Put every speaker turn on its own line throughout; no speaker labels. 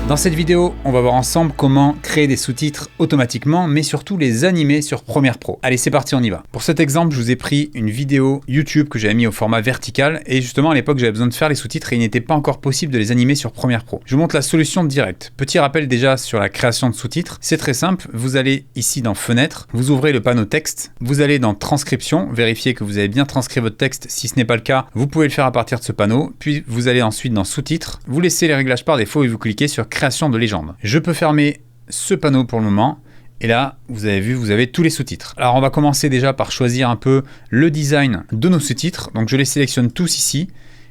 Dans cette vidéo, on va voir ensemble comment créer des sous-titres automatiquement, mais surtout les animer sur Premiere Pro. Allez, c'est parti, on y va. Pour cet exemple, je vous ai pris une vidéo YouTube que j'avais mis au format vertical, et justement à l'époque, j'avais besoin de faire les sous-titres et il n'était pas encore possible de les animer sur Premiere Pro. Je vous montre la solution directe. Petit rappel déjà sur la création de sous-titres. C'est très simple. Vous allez ici dans Fenêtre, vous ouvrez le panneau texte, vous allez dans Transcription, vérifiez que vous avez bien transcrit votre texte. Si ce n'est pas le cas, vous pouvez le faire à partir de ce panneau. Puis vous allez ensuite dans Sous-titres, vous laissez les réglages par défaut et vous cliquez sur Création de légende. Je peux fermer ce panneau pour le moment. Et là, vous avez vu, vous avez tous les sous-titres. Alors, on va commencer déjà par choisir un peu le design de nos sous-titres. Donc, je les sélectionne tous ici.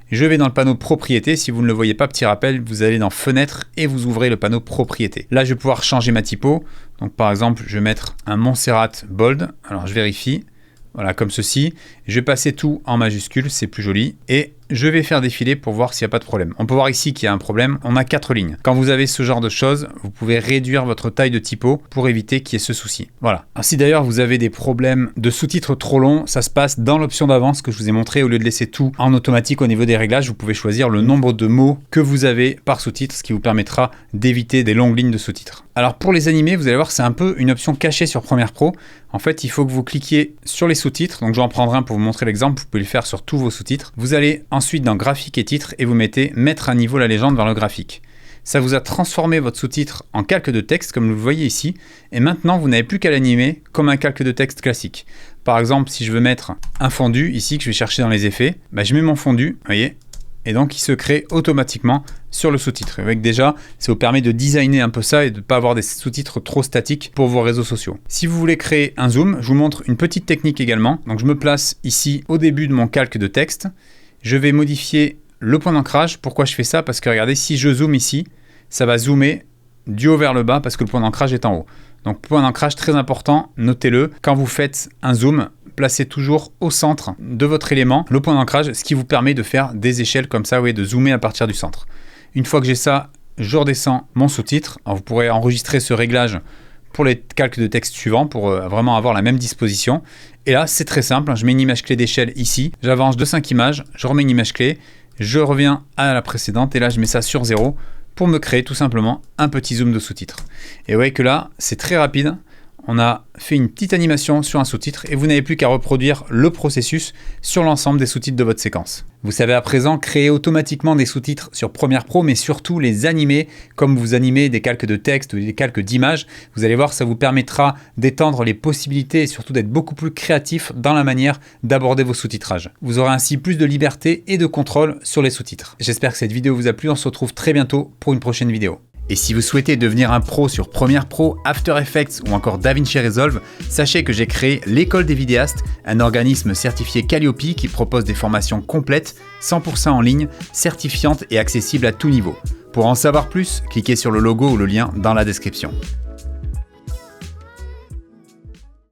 Je vais dans le panneau Propriété. Si vous ne le voyez pas, petit rappel, vous allez dans Fenêtre et vous ouvrez le panneau Propriété. Là, je vais pouvoir changer ma typo. Donc, par exemple, je vais mettre un Montserrat Bold. Alors, je vérifie. Voilà, comme ceci. Je vais passer tout en majuscule, c'est plus joli. Et je vais faire défiler pour voir s'il n'y a pas de problème. On peut voir ici qu'il y a un problème. On a 4 lignes. Quand vous avez ce genre de choses, vous pouvez réduire votre taille de typo pour éviter qu'il y ait ce souci. Voilà. Si d'ailleurs vous avez des problèmes de sous-titres trop longs, ça se passe dans l'option d'avance que je vous ai montré. Au lieu de laisser tout en automatique au niveau des réglages, vous pouvez choisir le nombre de mots que vous avez par sous-titre, ce qui vous permettra d'éviter des longues lignes de sous-titres. Alors pour les animer, vous allez voir, c'est un peu une option cachée sur Premiere Pro. En fait, il faut que vous cliquiez sur les sous-titres. Donc, je vais en prendre un pour vous montrer l'exemple. Vous pouvez le faire sur tous vos sous-titres. Vous allez ensuite dans Graphique et titres et vous mettez Mettre à niveau la légende vers le graphique. Ça vous a transformé votre sous-titre en calque de texte, comme vous le voyez ici. Et maintenant, vous n'avez plus qu'à l'animer comme un calque de texte classique. Par exemple, si je veux mettre un fondu ici que je vais chercher dans les effets, je mets mon fondu, vous voyez. Et donc, il se crée automatiquement sur le sous-titre. Avec déjà, ça vous permet de designer un peu ça et de ne pas avoir des sous-titres trop statiques pour vos réseaux sociaux. Si vous voulez créer un zoom, je vous montre une petite technique également. Donc, je me place ici au début de mon calque de texte. Je vais modifier le point d'ancrage. Pourquoi je fais ça? Parce que regardez, si je zoome ici, ça va zoomer du haut vers le bas parce que le point d'ancrage est en haut. Donc, point d'ancrage très important, notez-le. Quand vous faites un zoom, placez toujours au centre de votre élément le point d'ancrage, ce qui vous permet de faire des échelles comme ça, de zoomer à partir du centre. Une fois que j'ai ça, je redescends mon sous-titre. Vous pourrez enregistrer ce réglage pour les calques de texte suivants pour vraiment avoir la même disposition. Et là, c'est très simple. Je mets une image clé d'échelle ici. J'avance de 5 images. Je remets une image clé. Je reviens à la précédente. Et là, je mets ça sur 0 pour me créer tout simplement un petit zoom de sous-titres. Et vous voyez que là, c'est très rapide. On a fait une petite animation sur un sous-titre et vous n'avez plus qu'à reproduire le processus sur l'ensemble des sous-titres de votre séquence. Vous savez à présent créer automatiquement des sous-titres sur Premiere Pro, mais surtout les animer comme vous animez des calques de texte ou des calques d'images. Vous allez voir, ça vous permettra d'étendre les possibilités et surtout d'être beaucoup plus créatif dans la manière d'aborder vos sous-titrages. Vous aurez ainsi plus de liberté et de contrôle sur les sous-titres. J'espère que cette vidéo vous a plu. On se retrouve très bientôt pour une prochaine vidéo. Et si vous souhaitez devenir un pro sur Premiere Pro, After Effects ou encore DaVinci Resolve, sachez que j'ai créé l'École des vidéastes, un organisme certifié Calliope qui propose des formations complètes, 100% en ligne, certifiantes et accessibles à tout niveau. Pour en savoir plus, cliquez sur le logo ou le lien dans la description.